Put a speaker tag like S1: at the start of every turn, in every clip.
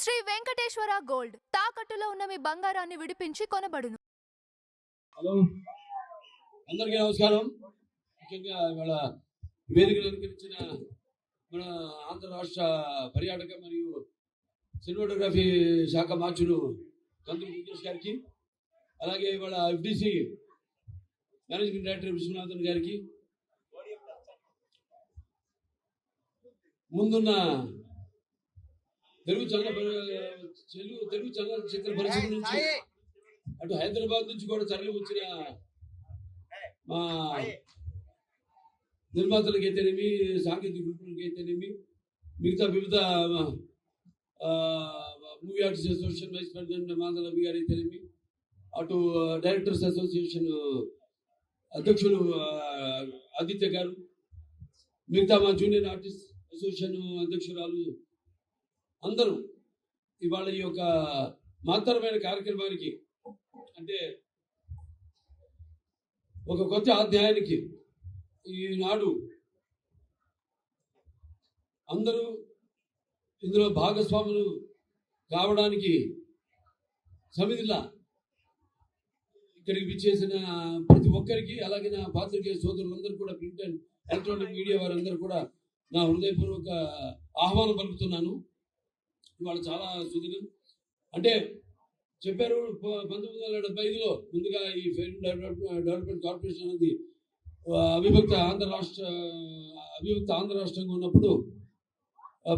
S1: Shri Venkateswara gold తాకట్టులో ఉన్న మీ బంగారాన్ని విడిపించి కొనబడును.
S2: హలో, అందరికీ నమస్కారం. ముఖ్యంగా ఇవాళ వేదికను అలంకరించిన మన ఆంధ్ర రాష్ట్ర పర్యాటక మరియు సినిమాటోగ్రఫీ శాఖ మార్చులు కందులు ముఖేష్ గారికి, అలాగే ఇవాళ ఎఫ్డిసి మేనేజింగ్ డైరెక్టర్ విశ్వనాథన్ గారికి, ముందున్న తెలుగు చలనచిత్ర పరిశ్రమ నుంచి అటు హైదరాబాద్ నుంచి కూడా తరలి వచ్చిన మా నిర్మాతలకు అయితేనేమి, సాంకేతిక నిపుణులకి అయితేనేమి, మిగతా వివిధ movie artist association vice president Madhav గారు అయితేనేమి, అటు డైరెక్టర్స్ అసోసియేషన్ అధ్యక్షులు ఆదిత్య గారు, మిగతా మా జూనియర్ ఆర్టిస్ట్ అసోసియేషన్ అధ్యక్షురాలు అందరూ ఇవాళ ఈ యొక్క మహత్తరమైన కార్యక్రమానికి, అంటే ఒక కొత్త అధ్యాయానికి ఈనాడు అందరూ ఇందులో భాగస్వాములు కావడానికి సమిధిలా ఇక్కడికి విచ్చేసిన ప్రతి ఒక్కరికి, అలాగే నా పాత్రికేయ సోదరులందరూ కూడా, ప్రింట్ అండ్ ఎలక్ట్రానిక్ మీడియా వారందరూ కూడా నా హృదయపూర్వక ఆహ్వానం పలుకుతున్నాను. ఇవాళ చాలా సుదినం. అంటే చెప్పారు 1975లో ముందుగా ఈ ఫిల్మ్ డెవలప్మెంట్ కార్పొరేషన్ అనేది అవిభక్త ఆంధ్ర రాష్ట్రంగా ఉన్నప్పుడు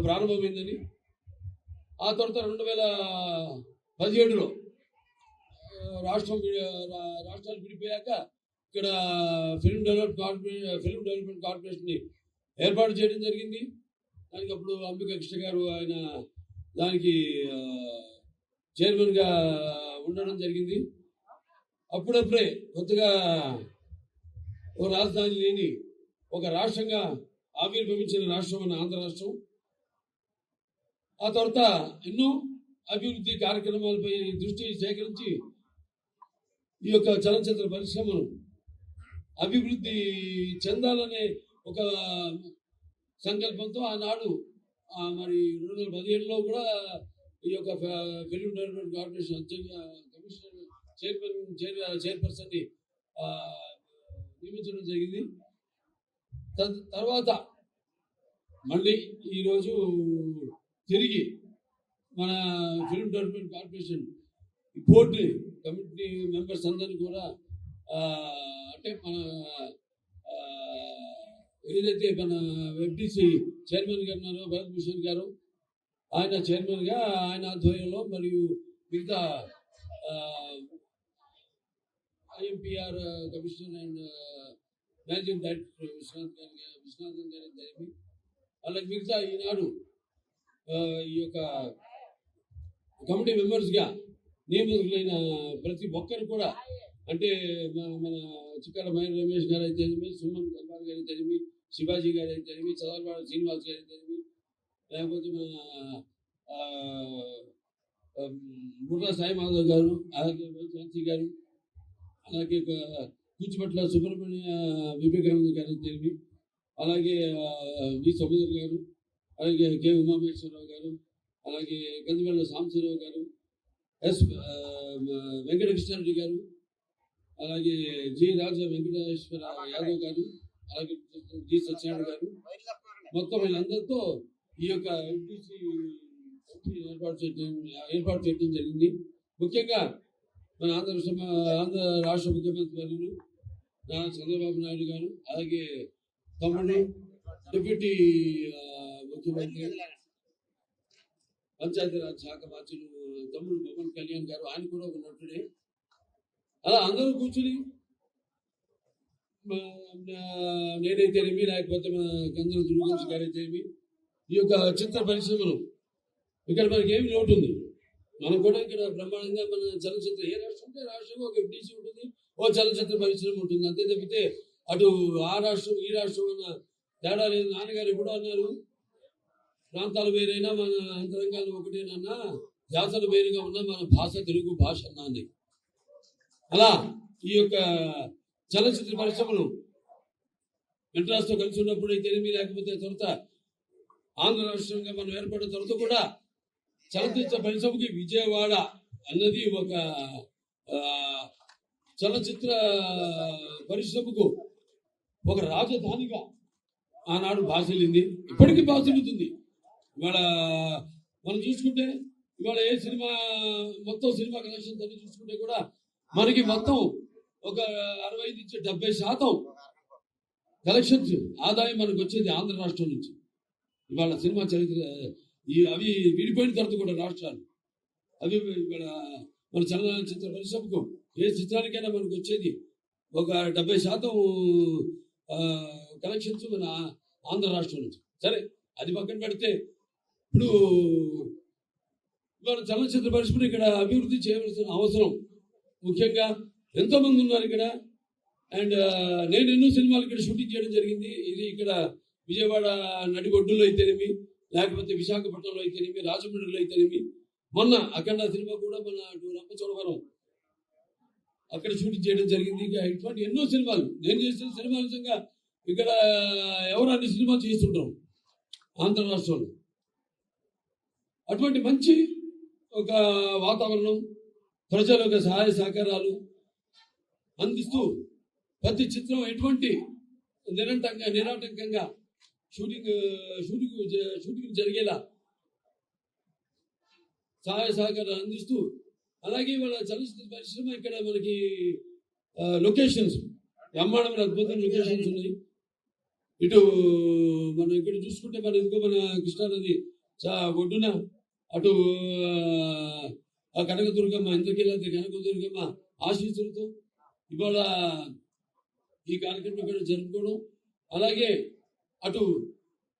S2: ప్రారంభమైందని. ఆ తర్వాత 2017లో రాష్ట్రాలు విడిపోయాక ఇక్కడ ఫిల్మ్ డెవలప్మెంట్ కార్పొరేషన్ని ఏర్పాటు చేయడం జరిగింది. దానికి అప్పుడు అంబికా కృష్ణ గారు ఆయన దానికి చైర్మన్గా ఉండడం జరిగింది. అప్పుడప్పుడే కొత్తగా ఒక రాజధాని లేని ఒక రాష్ట్రంగా ఆవిర్భవించిన రాష్ట్రం మన ఆంధ్ర రాష్ట్రం. ఆ తర్వాత ఎన్నో అభివృద్ధి కార్యక్రమాలపై దృష్టి సేకరించి ఈ యొక్క చలనచిత్ర పరిశ్రమను అభివృద్ధి చెందాలనే ఒక సంకల్పంతో ఆనాడు మరి 2017లో కూడా ఈ యొక్క ఫిల్మ్ డెవలప్మెంట్ కార్పొరేషన్ చైర్పర్సన్ని నియమించడం జరిగింది. తర్వాత మళ్ళీ ఈరోజు తిరిగి మన film development corporation board committee members అందరినీ కూడా, అంటే మన ఏదైతే మన ఎఫ్డిసి చైర్మన్ గారు ఉన్నారో భరత్ భూషణ్ గారు, ఆయన చైర్మన్గా ఆయన ఆధ్వర్యంలో, మరియు మిగతా IMPR commissioner and managing director Viswanathan గారి జరిపి, అలాగే మిగతా ఈనాడు ఈ యొక్క కమిటీ మెంబర్స్గా నియమితులైన ప్రతి ఒక్కరు కూడా, అంటే మన చిక్కల మహేంద్ర రమేష్ గారు అయితేనేమి, సుమన్ కల్వార్ గారు అయితేనేమి, శివాజీ గారు అయితేనేమి, చదలవాడ శ్రీనివాస్ గారు అయితేనేమి, లేకపోతే మన బుర్రా సాయి మాధవ్ గారు, అలాగే శాంతి గారు, అలాగే కూచిపట్ల సుబ్రహ్మణ్య వివేకానంద గారు అయితేనేమి, అలాగే వి సముద్ర గారు, అలాగే కె ఉమామేశ్వరరావు గారు, అలాగే కందివెళ్ళ సాంబశివరావు గారు, ఎస్ వెంకటకృష్ణారెడ్డి గారు, అలాగే జి రాజా వెంకటేశ్వర యాదవ్ గారు, అలాగే జి సత్యనారాయణ గారు, మొత్తం వీళ్ళందరితో ఈ యొక్క ఎఫ్డిసి ఏర్పాటు చేయడం జరిగింది. ముఖ్యంగా మన ఆంధ్ర రాష్ట్ర ముఖ్యమంత్రి వర్యులు నారా చంద్రబాబు నాయుడు గారు, అలాగే తమ్ముడు డిప్యూటీ ముఖ్యమంత్రి పంచాయతీరాజ్ శాఖ మార్చులు తమ్ముడు పవన్ కళ్యాణ్ గారు, ఆయన కూడా ఒక నటుడే. అలా అందరూ కూర్చుని నేనైతేనేమి, లేకపోతే మన కందుల దుర్గోష్ గారు అయితేనేమి, ఈ యొక్క చిత్ర పరిశ్రమను ఇక్కడ మనకి ఏమి లోటు ఉంది. మనం కూడా ఇక్కడ బ్రహ్మాండంగా మన చలనచిత్ర ఏ రాష్ట్రం ఉంటే రాష్ట్రంలో ఒక ఎఫ్డిసి ఉంటుంది, ఓ చలనచిత్ర పరిశ్రమ ఉంటుంది. అంతే తప్పితే అటు ఆ రాష్ట్రం ఈ రాష్ట్రం అన్న తేడా లేదు. నాన్నగారు ఎప్పుడో అన్నారు, ప్రాంతాలు వేరైనా మన అంతరంగాలు ఒకటేనన్నా, జాతలు వేరుగా ఉన్నా మన భాష తెలుగు భాష అన్నది. అలా ఈ యొక్క చలనచిత్ర పరిశ్రమను మెడ్రాస్తో కలిసి ఉన్నప్పుడు అయితేనేమి, లేకపోతే తర్వాత ఆంధ్ర రాష్ట్రంగా మనం ఏర్పడిన తర్వాత కూడా చలనచిత్ర పరిశ్రమకి విజయవాడ అన్నది ఒక చలనచిత్ర పరిశ్రమకు ఒక రాజధానిగా ఆనాడు భాషలింది, ఇప్పటికీ భాషలుతుంది. ఇవాళ మనం చూసుకుంటే ఇవాళ ఏ సినిమా మొత్తం సినిమా కలెక్షన్స్ అన్ని చూసుకుంటే కూడా మనకి మొత్తం ఒక 65-70% కలెక్షన్స్ ఆదాయం మనకు వచ్చేది ఆంధ్ర రాష్ట్రం నుంచి. ఇవాళ సినిమా చరిత్ర అవి విడిపోయిన తర్వాత కూడా రాష్ట్రాలు అవి ఇవాళ మన చలనచిత్ర పరిశ్రమకు ఏ చిత్రానికైనా మనకు వచ్చేది ఒక 70% కలెక్షన్స్ మన ఆంధ్ర రాష్ట్రం నుంచి. సరే, అది పక్కన పెడితే ఇప్పుడు ఇవాళ చలనచిత్ర పరిశ్రమను ఇక్కడ అభివృద్ధి చేయవలసిన అవసరం ముఖ్యంగా ఎంతో మంది ఉన్నారు ఇక్కడ. అండ్ నేను ఎన్నో సినిమాలు ఇక్కడ షూటింగ్ చేయడం జరిగింది. ఇది ఇక్కడ విజయవాడ నడిగొడ్డులో అయితేనేమి, లేకపోతే విశాఖపట్నంలో అయితేనేమి, రాజమండ్రిలో అయితేనేమి, మొన్న అఖండ సినిమా కూడా మన రంపచోడవరం అక్కడ షూటింగ్ చేయడం జరిగింది. ఇటువంటి ఎన్నో సినిమాలు నేను చేసిన సినిమాల నిజంగా ఇక్కడ ఎవరు అన్ని సినిమాలు చేస్తుంటారు ఆంధ్ర రాష్ట్రంలో. అటువంటి మంచి ఒక వాతావరణం, ప్రజల యొక్క సహాయ సహకారాలు అందిస్తూ ప్రతి చిత్రం ఎటువంటి నిరాటంకంగా షూటింగ్ జరిగేలా సహాయ సహకారాలు అందిస్తూ, అలాగే వాళ్ళ చలనచిత్ర పరిశ్రమ ఇక్కడ మనకి లొకేషన్స్ బ్రహ్మాండమైన అద్భుతమైన లొకేషన్స్ ఉన్నాయి. ఇటు మనం ఇక్కడ చూసుకుంటే మన ఇదిగో మన కృష్ణానది ఒడ్డున అటు కనకదుర్గమ్మ, ఇంద్రకీలాద్రి కనకదుర్గమ్మ ఆశీస్సులతో ఇవాళ ఈ కార్యక్రమం ఇక్కడ జరుపుకోవడం, అలాగే అటు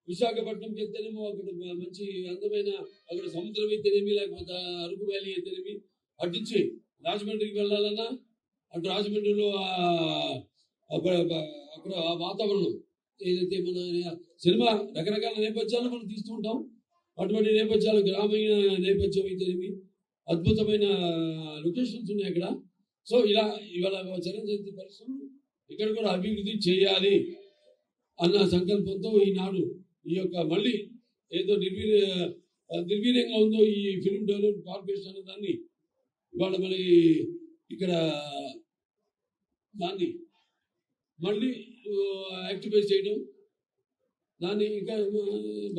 S2: విశాఖపట్నంకి అయితేనేమో అక్కడ మంచి అందమైన అక్కడ సముద్రం అయితేనేమి, లేకపోతే అరకు వ్యాలీ అయితేనేమి, అటు నుంచి రాజమండ్రికి వెళ్ళాలన్నా అటు రాజమండ్రిలో అక్కడ ఆ వాతావరణం ఏదైతే మన సినిమా రకరకాల నేపథ్యాలు మనం తీస్తూ ఉంటాం. అటువంటి నేపథ్యాలు గ్రామీణ నేపథ్యం అయితేనేమి అద్భుతమైన లొకేషన్స్ ఉన్నాయి అక్కడ. సో ఇలా ఇవాళ చలనచిత్ర పరిశ్రమ ఇక్కడ కూడా అభివృద్ధి చేయాలి అన్న సంకల్పంతో ఈనాడు ఈ యొక్క మళ్ళీ ఏదో నిర్వీర్యంగా ఉందో ఈ ఫిల్మ్ డెవలప్మెంట్ కార్పొరేషన్ అనే దాన్ని ఇవాళ మళ్ళీ ఇక్కడ దాన్ని మళ్ళీ యాక్టివేట్ చేయడం, దాన్ని ఇంకా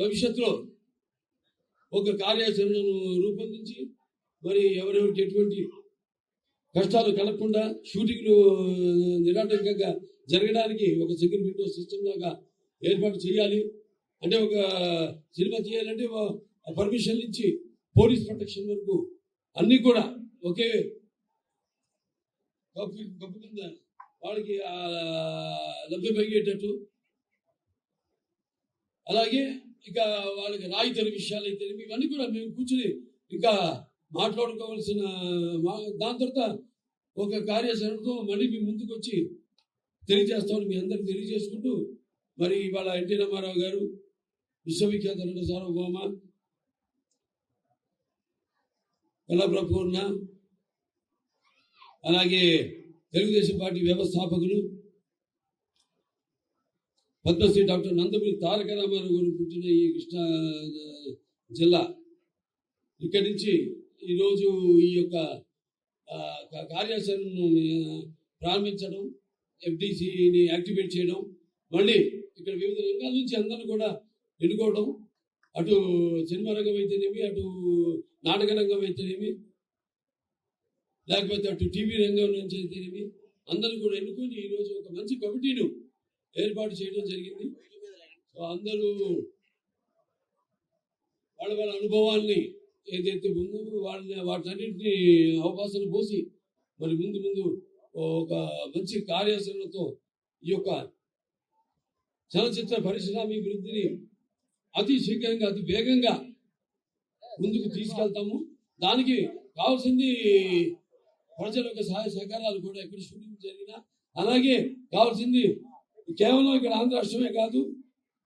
S2: భవిష్యత్తులో ఒక కార్యాచరణను రూపొందించి మరి ఎవరెవరికి ఎటువంటి కష్టాలు కలగకుండా షూటింగ్లు నిరాటంకంగా జరగడానికి ఒక సెకండ్ విండో సిస్టమ్ లాగా ఏర్పాటు చేయాలి. అంటే ఒక సినిమా చేయాలంటే పర్మిషన్ నుంచి పోలీస్ ప్రొటెక్షన్ వరకు అన్నీ కూడా ఒకే కప్పు కింద వాళ్ళకి లభ్యమయ్యేటట్టు, అలాగే ఇక వాళ్ళకి రాయితీల విషయాలు అయితే ఇవన్నీ కూడా మేము కూర్చుని ఇంకా మాట్లాడుకోవాల్సిన దాని తర్వాత ఒక కార్యాచరణతో మళ్ళీ మీ ముందుకు వచ్చి తెలియజేస్తామని మీ అందరికి తెలియజేసుకుంటూ, మరి ఇవాళ ఎన్టీ రామారావు గారు విశ్వవిఖ్యాత నట సార్వభౌమ కళాప్రపూర్ణ, అలాగే తెలుగుదేశం పార్టీ వ్యవస్థాపకులు పద్మశ్రీ డాక్టర్ నందమూరి తారక రామారావు గారు పుట్టిన ఈ కృష్ణా జిల్లా, ఇక్కడి నుంచి ఈరోజు ఈ యొక్క కార్యాచరణను ప్రారంభించడం, ఎఫ్డిసిని యాక్టివేట్ చేయడం, మళ్ళీ ఇక్కడ వివిధ రంగాల నుంచి అందరూ కూడా ఎన్నుకోవడం, అటు సినిమా రంగం అయితేనేమి, అటు నాటక రంగం అయితేనేమి, లేకపోతే అటు టీవీ రంగం నుంచి అయితేనేమి, అందరూ కూడా ఎన్నుకొని ఈరోజు ఒక మంచి కమిటీను ఏర్పాటు చేయడం జరిగింది. సో అందరూ వాళ్ళ వాళ్ళ అనుభవాల్ని ఏదైతే ఉందో వాటన్నింటినీ అవకాశాలు పోసి మరి ముందు ఒక మంచి కార్యాచరణతో ఈ యొక్క చలనచిత్ర పరిశ్రమాభివృద్ధిని అతి శీఘ్రంగా అతి వేగంగా ముందుకు తీసుకెళ్తాము. దానికి కావాల్సింది ప్రజల యొక్క సహాయ సహకారాలు కూడా ఎక్కడ షూటింగ్ జరిగినా, అలాగే కావాల్సింది కేవలం ఇక్కడ ఆంధ్ర రాష్ట్రమే కాదు,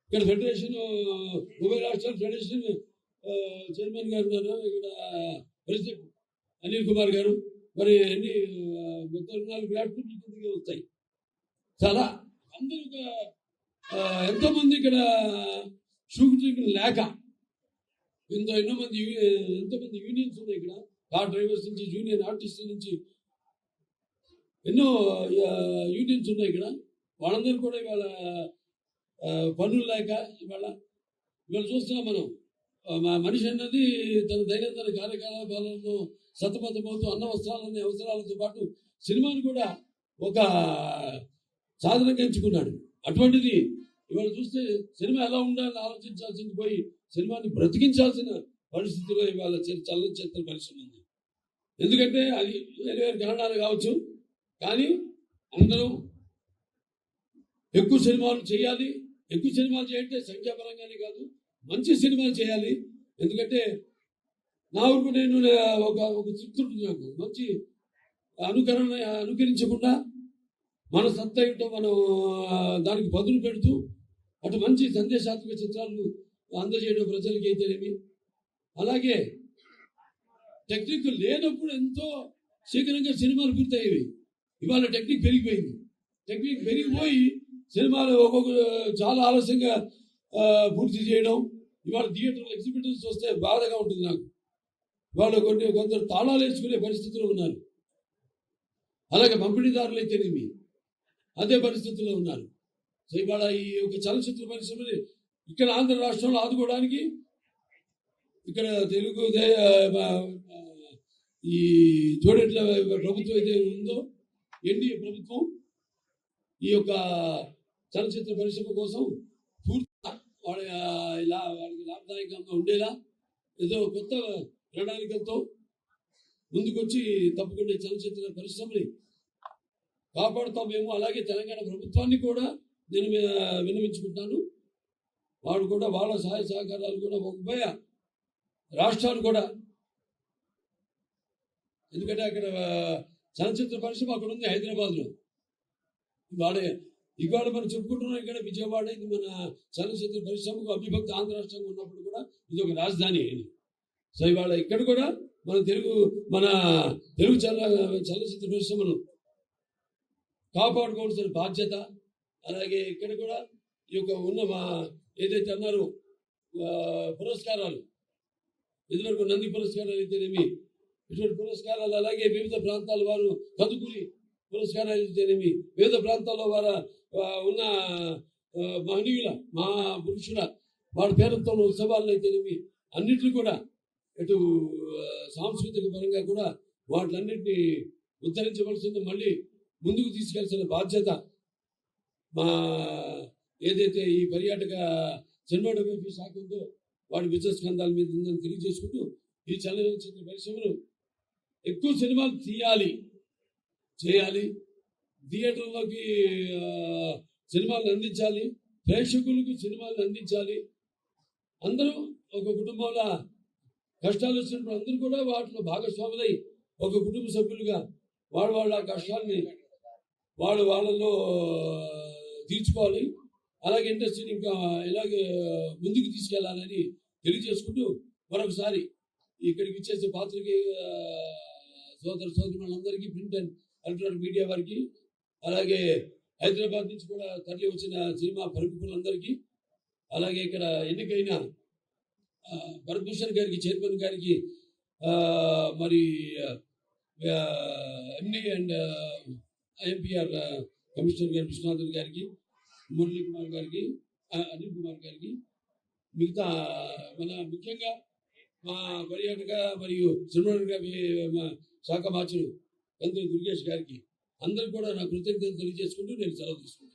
S2: ఇక్కడ ఫెడరేషన్ ఉభయ రాష్ట్రాల ఫెడరేషన్ చైర్మన్ గారు ఉన్నారు, ఇక్కడ ప్రెసిడెంట్ అనిల్ కుమార్ గారు, మరి అన్ని 34 ప్లాట్ఫామ్లు కిందకి వస్తాయి. చాలా అందరూ ఎంతోమంది ఇక్కడ షూటింగ్ లేక ఎంతోమంది యూనియన్స్ ఉన్నాయి ఇక్కడ. కార్ డ్రైవర్స్ నుంచి, జూనియర్ ఆర్టిస్టుల నుంచి ఎన్నో యూనియన్స్ ఉన్నాయి ఇక్కడ. వాళ్ళందరూ కూడా ఇవాళ పనులు లేక ఇవాళ చూస్తున్నాం మనం. మనిషి అన్నది తన దైనందిన కార్యకలాపాలను సతమతమవుతూ అన్న వస్త్రాలనే అవసరాలతో పాటు సినిమాను కూడా ఒక సాధనంగా ఎంచుకున్నాడు. అటువంటిది ఇవాళ చూస్తే సినిమా ఎలా ఉండాలని ఆలోచించాల్సింది పోయి సినిమాని బ్రతికించాల్సిన పరిస్థితిలో ఇవాళ చలనచిత్ర పరిశ్రమ ఉంది. ఎందుకంటే అది వేరే వేరే కారణాలు కావచ్చు, కానీ అందరూ ఎక్కువ సినిమాలు చేయాలి. ఎక్కువ సినిమాలు చేయంటే సంఖ్యాపరంగానే కాదు, మంచి సినిమాలు చేయాలి. ఎందుకంటే నా ఊరికి నేను ఒక తృప్తి నాకు మంచి అనుకరించకుండా మన సత్తా ఏంటో మనం దానికి బదులు పెడుతూ అటు మంచి సందేశాత్మక చిత్రాలను అందజేయడం ప్రజలకి అయితేనేమి, అలాగే టెక్నిక్ లేనప్పుడు ఎంతో శీఘ్రంగా సినిమాలు పూర్తయ్యేవి. ఇవాళ టెక్నిక్ పెరిగిపోయింది. టెక్నిక్ పెరిగిపోయి సినిమాలు ఒక్కొక్క చాలా ఆలస్యంగా పూర్తి చేయడం. ఇవాళ థియేటర్లో ఎగ్జిబిటర్స్ వస్తే బాధగా ఉంటుంది నాకు. ఇవాళ కొందరు తాళాలు వేసుకునే పరిస్థితిలో ఉన్నారు. అలాగే పంపిణీదారులు అయితేనేమి అదే పరిస్థితుల్లో ఉన్నారు. సో ఇవాళ ఈ యొక్క చలనచిత్ర పరిశ్రమని ఇక్కడ ఆంధ్ర రాష్ట్రంలో ఆదుకోవడానికి ఇక్కడ తెలుగు ఈ జోడెట్ల ప్రభుత్వం అయితే ఉందో, ఎన్డీఏ ప్రభుత్వం ఈ యొక్క చలనచిత్ర పరిశ్రమ కోసం పూర్తిగా వాళ్ళకి లాభదాయకంగా ఉండేలా ఏదో కొత్త ప్రణాళికలతో ముందుకొచ్చి తప్పకుండా చలనచిత్ర పరిశ్రమని కాపాడుతామేమో. అలాగే తెలంగాణ ప్రభుత్వాన్ని కూడా నేను విన్నవించుకుంటాను. వాడు కూడా వాళ్ళ సహాయ సహకారాలు కూడా ఉభయ రాష్ట్రాలు కూడా, ఎందుకంటే అక్కడ చలనచిత్ర పరిశ్రమ అక్కడ ఉంది హైదరాబాద్లో. ఇవాళ మనం చెప్పుకుంటున్నాం ఇక్కడ విజయవాడ ఇది మన చలనచిత్ర పరిశ్రమకు అవిభక్త ఆంధ్ర రాష్ట్రంగా ఉన్నప్పుడు కూడా ఇది ఒక రాజధాని అని. సో ఇవాళ ఇక్కడ కూడా మన తెలుగు చలనచిత్ర పరిశ్రమను కాపాడుకోవాల్సిన బాధ్యత. అలాగే ఇక్కడ కూడా ఈ యొక్క ఉన్న ఏదైతే అన్నారో పురస్కారాలు, ఇదివరకు నంది పురస్కారాలు అయితేనేమి, ఇటువంటి పురస్కారాలు, అలాగే వివిధ ప్రాంతాల వారు కదుకూలి పురస్కారాలు అయితేనేమి, వివిధ ప్రాంతాల్లో వారు ఉన్న మహనీయుల పురుషుల వారి పేరుతో ఉత్సవాలు అయితేనేమి అన్నింటినీ కూడా ఇటు సాంస్కృతిక పరంగా కూడా వాటిలన్నింటినీ ఉద్ధరించవలసింది, మళ్ళీ ముందుకు తీసుకెళ్లాల్సిన బాధ్యత ఏదైతే ఈ పర్యాటక సినిమాటోగ్రఫీ శాఖ ఉందో వాడి బిజినెస్ స్కంధాల మీద ఉందని తెలియజేసుకుంటూ ఈ చలనచిత్ర పరిశ్రమను ఎక్కువ సినిమాలు చేయాలి, థియేటర్లోకి సినిమాలను అందించాలి, ప్రేక్షకులకు సినిమాలను అందించాలి. అందరూ ఒక కుటుంబంలో కష్టాలు వచ్చినప్పుడు అందరూ కూడా వాటిలో భాగస్వాములై ఒక కుటుంబ సభ్యులుగా వాళ్ళ కష్టాన్ని వాళ్ళలో తీర్చుకోవాలి. అలాగే ఇండస్ట్రీని ఇంకా ఇలాగే ముందుకు తీసుకెళ్లాలని తెలియజేసుకుంటూ మరొకసారి ఇక్కడికి ఇచ్చేసే పాత్రకి సోదరులందరికీ, ప్రింట్ అండ్ ఎలక్ట్రానిక్ మీడియా వారికి, అలాగే హైదరాబాద్ నుంచి కూడా తరలి వచ్చిన సినిమా ప్రముఖులందరికీ, అలాగే ఇక్కడ ఎన్నికైన భరత్భూషణ్ గారికి, చైర్మన్ గారికి, మరి ఎండి అండ్ ఐఎంపీఆర్ కమిషనర్ గారు విశ్వనాథన్ గారికి, మురళీ కుమార్ గారికి, అనిల్ కుమార్ గారికి, మిగతా ముఖ్యంగా మా పర్యాటక మరియు సినిమా శాఖ మార్చులు కందులు దుర్గేష్ గారికి అందరూ కూడా నా కృతజ్ఞతలు తెలియజేసుకుంటూ నేను సెలవు తీసుకుంటాను.